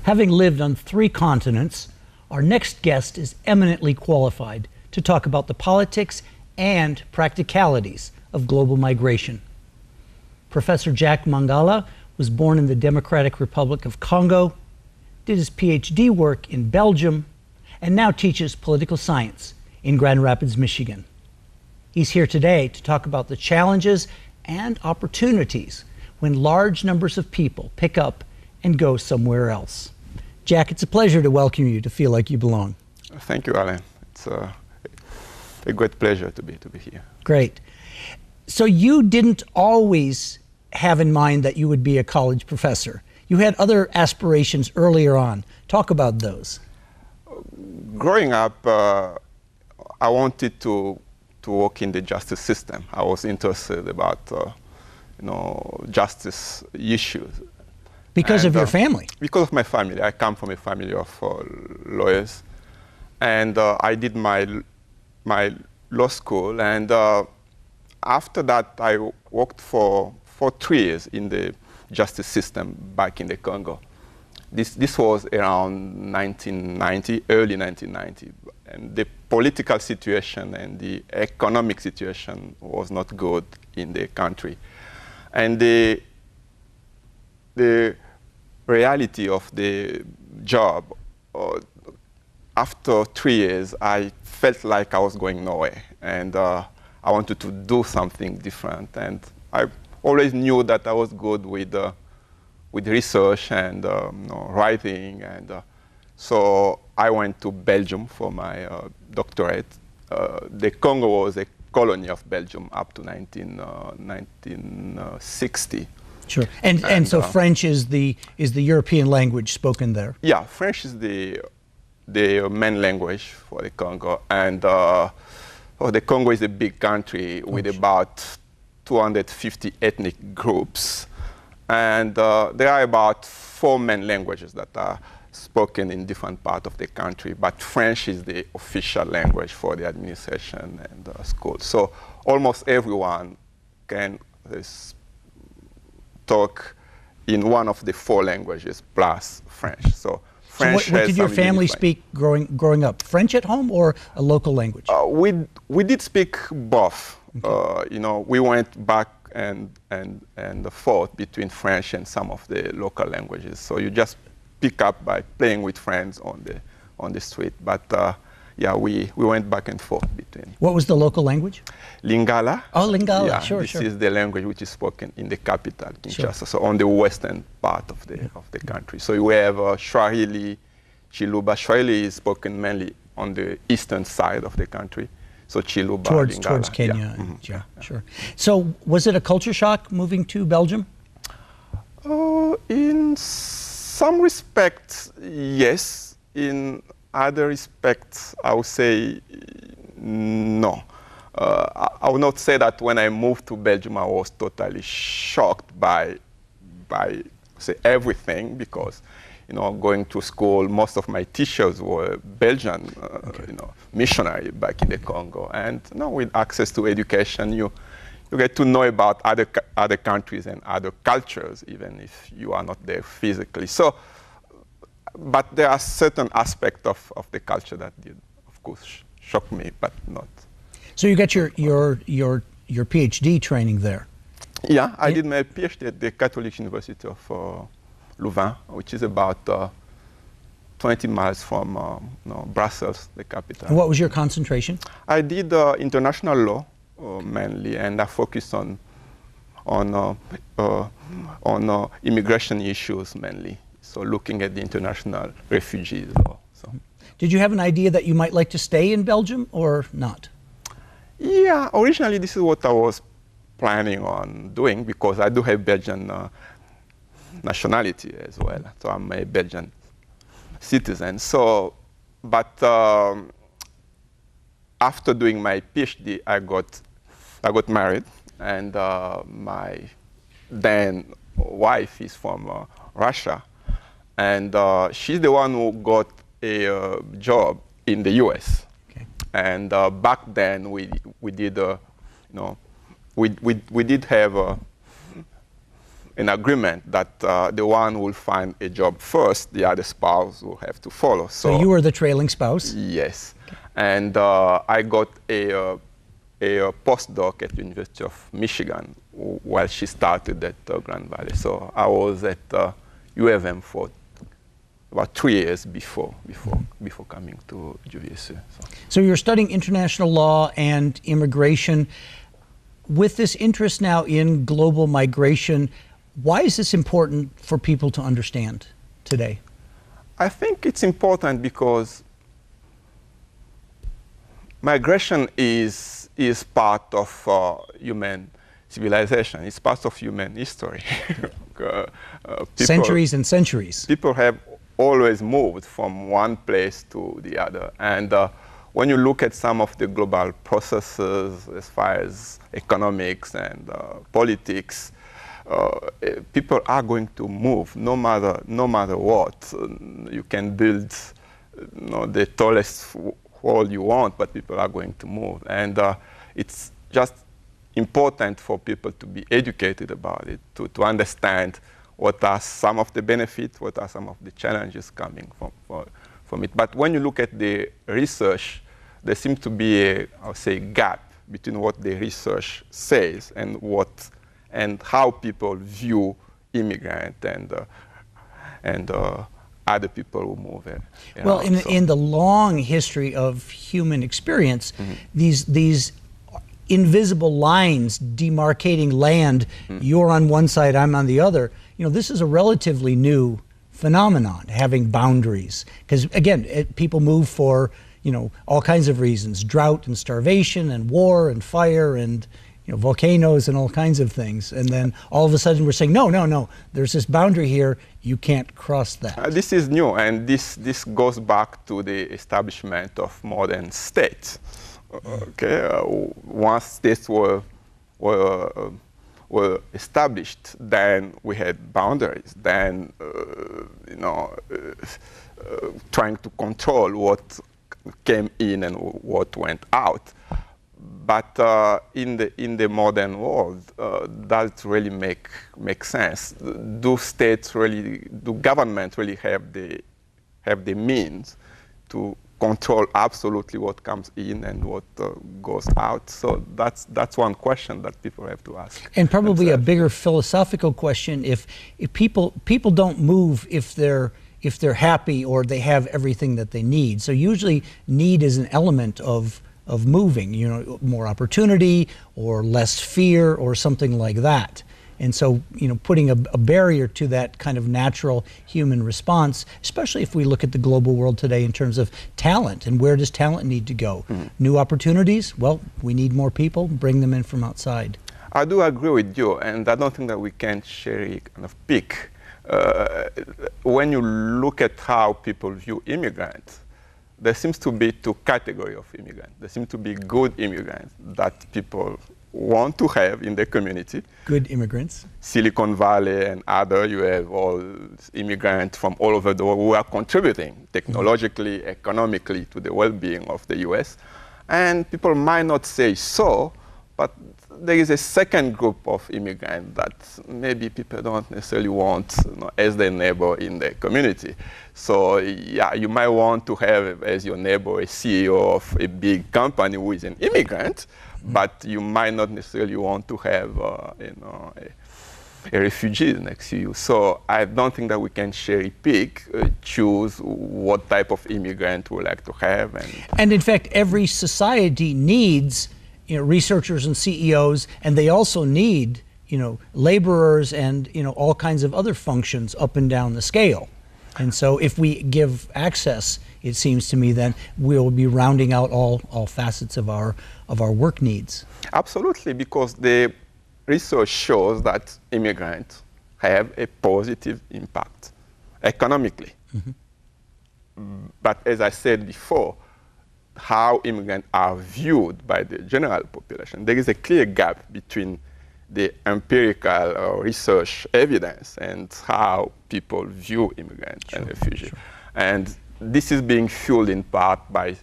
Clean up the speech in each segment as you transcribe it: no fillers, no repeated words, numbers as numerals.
Having lived on 3 continents, our next guest is eminently qualified to talk about the politics and practicalities of global migration. Professor Jack Mangala was born in the Democratic Republic of Congo, did his PhD work in Belgium, and now teaches political science in Grand Rapids, Michigan. He's here today to talk about the challenges and opportunities when large numbers of people pick up and go somewhere else. Jack, it's a pleasure to welcome you to Feel Like You Belong. Thank you, Alan. It's a great pleasure to be here. Great. So you didn't always have in mind that you would be a college professor. You had other aspirations earlier on. Talk about those. Growing up, I wanted to work in the justice system. I was interested about justice issues. Because of your family? Because of my family. I come from a family of lawyers. And I did my law school. And after that, I worked for 3 years in the justice system back in the Congo. This was around 1990, early 1990. And the political situation and the economic situation was not good in the country. And the reality of the job, after 3 years, I felt like I was going nowhere. And I wanted to do something different. And I always knew that I was good with research and writing. And so I went to Belgium for my doctorate. The Congo was a colony of Belgium up to 1960. Sure. And so French is the European language spoken there? Yeah, French is the main language for the Congo. And the Congo is a big country with about 250 ethnic groups. And there are about 4 main languages that are spoken in different parts of the country. But French is the official language for the administration and schools. So almost everyone can talk in one of the 4 languages plus French. So French. So what did your family speak growing up? French at home or a local language? We did speak both. Okay. We went back and forth between French and some of the local languages. So you just pick up by playing with friends on the street. But yeah, we went back and forth between. What was the local language? Lingala. Oh, Lingala, yeah, sure. This is the language which is spoken in the capital, Kinshasa, Sure. so on the western part of the country. So you have Swahili, Chiluba. Swahili is spoken mainly on the eastern side of the country. So Chiluba, towards Lingala. Kenya. Yeah. Yeah, sure. So was it a culture shock moving to Belgium? In some respects, yes. In other respects, I would say no. I would not say that when I moved to Belgium, I was totally shocked by say, everything, because going to school, most of my teachers were Belgian, missionary back in the Congo. And with access to education, you get to know about other countries and other cultures, even if you are not there physically. So, but there are certain aspects of the culture that did, of course, shock me, but not. So you got your PhD training there? Yeah, I did my PhD at the Catholic University of Louvain, which is about 20 miles from Brussels, the capital. And what was your concentration? I did international law mainly, and I focused on immigration issues mainly. So looking at the international refugees law. So. Did you have an idea that you might like to stay in Belgium or not? Yeah, originally this is what I was planning on doing, because I do have Belgian nationality as well. So I'm a Belgian citizen. So, but after doing my PhD, I got married, and my then wife is from Russia, and she's the one who got a job in the U.S. Okay. And back then we did we did have an agreement that the one will find a job first, the other spouse will have to follow. So you were the trailing spouse? Yes. And I got a postdoc at the University of Michigan while she started at Grand Valley. So I was at U of M for about 3 years before coming to UVSU. So you're studying international law and immigration. With this interest now in global migration, why is this important for people to understand today? I think it's important because migration is part of human civilization. It's part of human history. Centuries and centuries. People have always moved from one place to the other. And when you look at some of the global processes as far as economics and politics, people are going to move no matter what. You can build the tallest wall you want, but people are going to move. And it's just important for people to be educated about it, to understand what are some of the benefits, what are some of the challenges coming from it. But when you look at the research, there seems to be a, I would say, gap between what the research says and how people view immigrant and other people who move here. Well, in the long history of human experience, these invisible lines demarcating land, you're on one side, I'm on the other, this is a relatively new phenomenon, having boundaries. Because again, people move for all kinds of reasons, drought and starvation and war and fire and volcanoes and all kinds of things. And then all of a sudden we're saying, no, there's this boundary here, you can't cross that. This is new, and this goes back to the establishment of modern states. Okay, once states were established, then we had boundaries. Then trying to control what came in and what went out. But in the modern world, does it really make sense? Do governments really have the means to control absolutely what comes in and what goes out? So that's one question that people have to ask. And probably a bigger philosophical question: if people don't move if they're happy or they have everything that they need. So usually need is an element of moving, more opportunity or less fear or something like that. And so, putting a barrier to that kind of natural human response, especially if we look at the global world today in terms of talent and where does talent need to go? New opportunities? Well, we need more people, bring them in from outside. I do agree with you, and I don't think that we can cherry kind of pick. When you look at how people view immigrants, there seems to be two categories of immigrants. There seems to be good immigrants that people want to have in the community. Good immigrants. Silicon Valley and other, you have all immigrants from all over the world who are contributing technologically, economically to the well-being of the US. And people might not say so, but there is a second group of immigrants that maybe people don't necessarily want as their neighbor in the community. So yeah, you might want to have as your neighbor a CEO of a big company who is an immigrant, but you might not necessarily want to have a refugee next to you. So I don't think that we can cherry pick, choose what type of immigrant we like to have. And in fact, every society needs researchers and CEOs, and they also need laborers and all kinds of other functions up and down the scale. And so if we give access, it seems to me, then we'll be rounding out all facets of our work needs. Absolutely, because the research shows that immigrants have a positive impact economically. But as I said before, how immigrants are viewed by the general population, there is a clear gap between the empirical research evidence and how people view immigrants and refugees. And this is being fueled in part by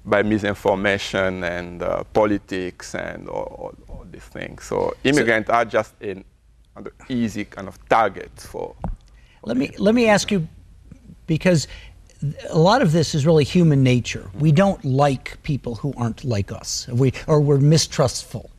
misinformation and politics and all these things. So immigrants are just an an easy kind of target for. Let me ask you, because a lot of this is really human nature. We don't like people who aren't like us, or we're mistrustful.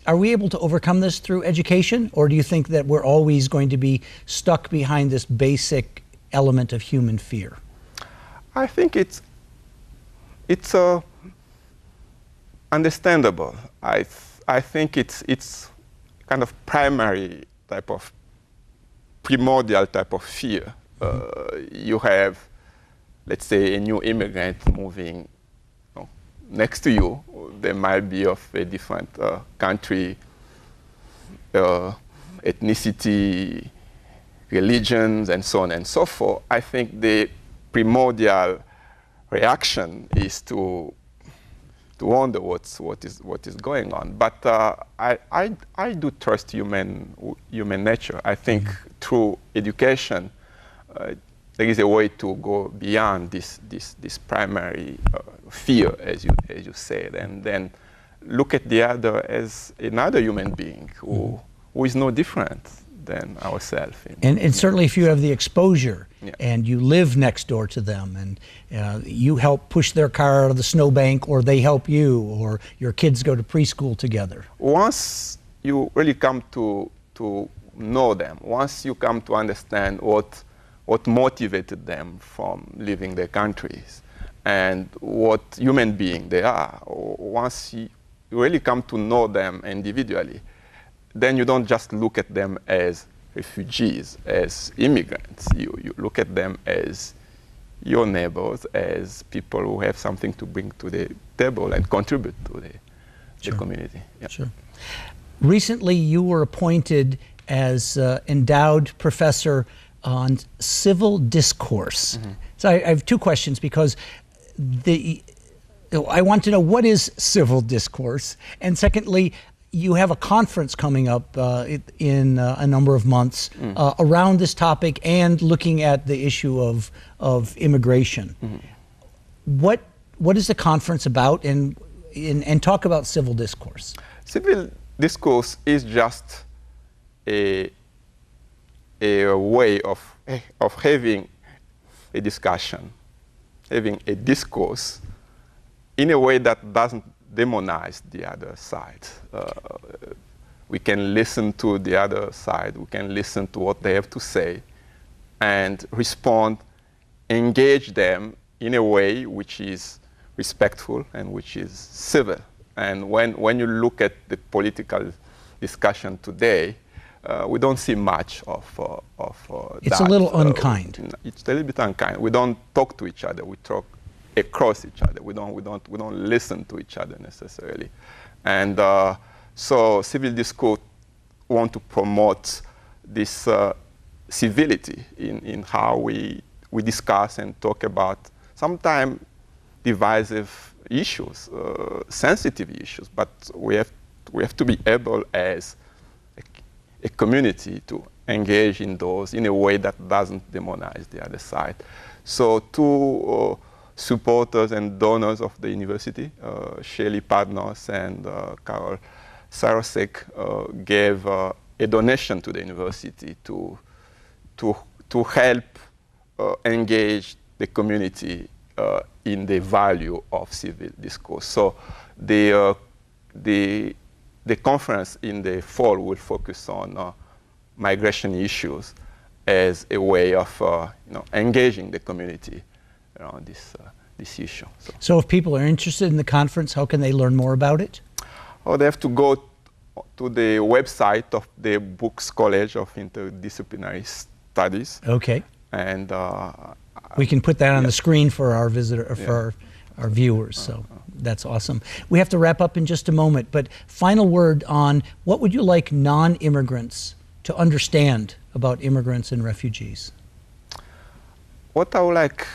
Are we able to overcome this through education, or do you think that we're always going to be stuck behind this basic element of human fear? I think it's understandable. I think it's kind of primary type of primordial type of fear. You have, let's say, a new immigrant moving next to you. They might be of a different country, ethnicity, religions, and so on and so forth. I think the primordial reaction is to wonder what is going on. But I do trust human nature. I think through education, there is a way to go beyond this primary fear, as you said, and then look at the other as another human being who is no different than ourselves. And certainly if you have the exposure, yeah. and you live next door to them, and you help push their car out of the snowbank, or they help you, or your kids go to preschool together. Once you really come to know them, once you come to understand what motivated them from leaving their countries and what human being they are, once you really come to know them individually, then you don't just look at them as refugees, as immigrants. You look at them as your neighbors, as people who have something to bring to the table and contribute to the community. Yeah. Sure. Recently, you were appointed as endowed professor on civil discourse. So I have two questions, because I want to know, what is civil discourse? And secondly, you have a conference coming up in a number of months around this topic and looking at the issue of immigration. What is the conference about, and talk about civil discourse? Civil discourse is just a way of having a discussion, having a discourse in a way that doesn't demonize the other side. We can listen to the other side, we can listen to what they have to say and respond, engage them in a way which is respectful and which is civil. And when you look at the political discussion today, we don't see much of it's that. a little unkind. It's a little bit unkind. We don't talk to each other. We talk across each other. We don't listen to each other necessarily. And so civil discourse want to promote this civility in how we discuss and talk about sometimes divisive issues, sensitive issues. But we have to be able as a community to engage in those in a way that doesn't demonize the other side. So two supporters and donors of the university, Shelly Padnos and Karol Sarosek, gave a donation to the university to help engage the community in the value of civil discourse. So the conference in the fall will focus on migration issues as a way of engaging the community around this issue. So if people are interested in the conference, how can they learn more about it? Oh, they have to go to the website of the Brooks College of Interdisciplinary Studies. Okay. And we can put that on the screen for our visitor, for our viewers. So that's awesome. We have to wrap up in just a moment, but final word on what would you like non-immigrants to understand about immigrants and refugees? What I would like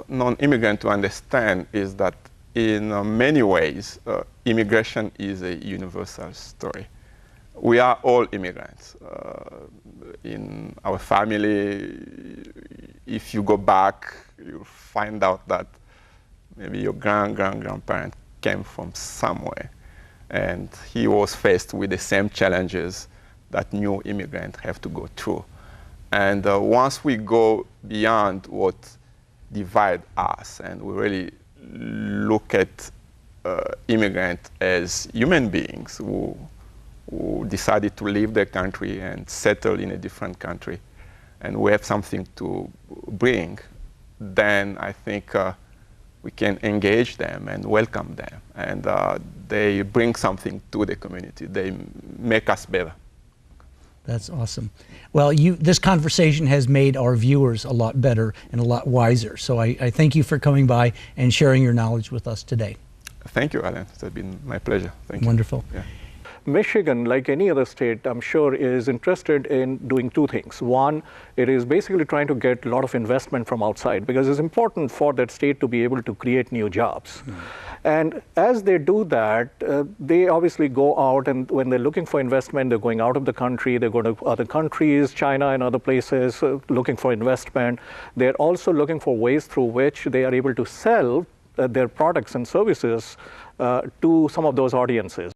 non-immigrant to understand is that in many ways, immigration is a universal story. We are all immigrants. In our family, if you go back, you find out that maybe your grandparent came from somewhere. and he was faced with the same challenges that new immigrants have to go through. And once we go beyond what divides us, and we really look at immigrants as human beings who decided to leave their country and settle in a different country, and we have something to bring, then I think we can engage them and welcome them. And they bring something to the community. They make us better. That's awesome. Well, this conversation has made our viewers a lot better and a lot wiser. So I thank you for coming by and sharing your knowledge with us today. Thank you, Alan. It's been my pleasure. Thank you. Wonderful. Yeah. Michigan, like any other state, I'm sure, is interested in doing two things. One, it is basically trying to get a lot of investment from outside, because it's important for that state to be able to create new jobs. And as they do that, they obviously go out, and when they're looking for investment, they're going out of the country, they're going to other countries, China and other places, looking for investment. They're also looking for ways through which they are able to sell their products and services to some of those audiences.